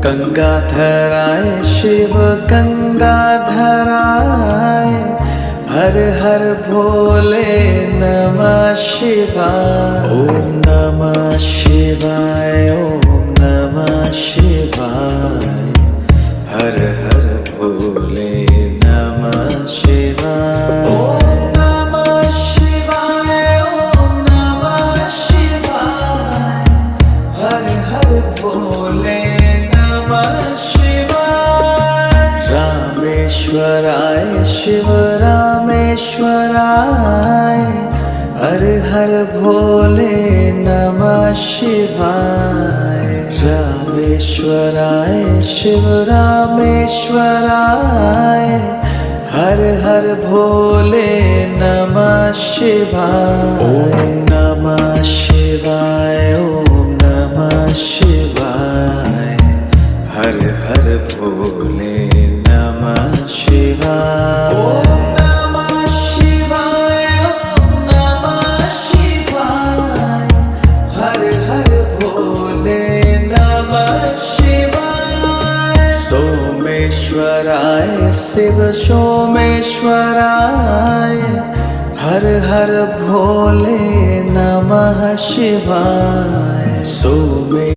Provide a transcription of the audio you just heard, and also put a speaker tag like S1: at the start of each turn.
S1: गंगाधराय शिव गंगाधराय, हर हर भोले नमः शिवाय। ओम नमः शिवाय, ओम नमः शिवाय, हर हर भोले नमः शिवाय। ओम नमः शिवाय, ओम नमः शिवाय, हर हर भोले नमः शिवाय। रामेश्वराय शिव रामेश्वराय, हर हर भोले नमः शिवाय। रामेश्वराय शिव रामेश्वराय, हर हर भोले नमः शिवाय। ओम नमः शिवाय, ओम नमः शिवाय, हर हर भोले नमः शिवाय। ओम नमः शिवाय, ओम नमः शिवाय, हर हर भोले नमः शिवाय। सोमेश्वराय शिव सोमेश्वराय, हर हर भोले नमः शिवाय। सोमे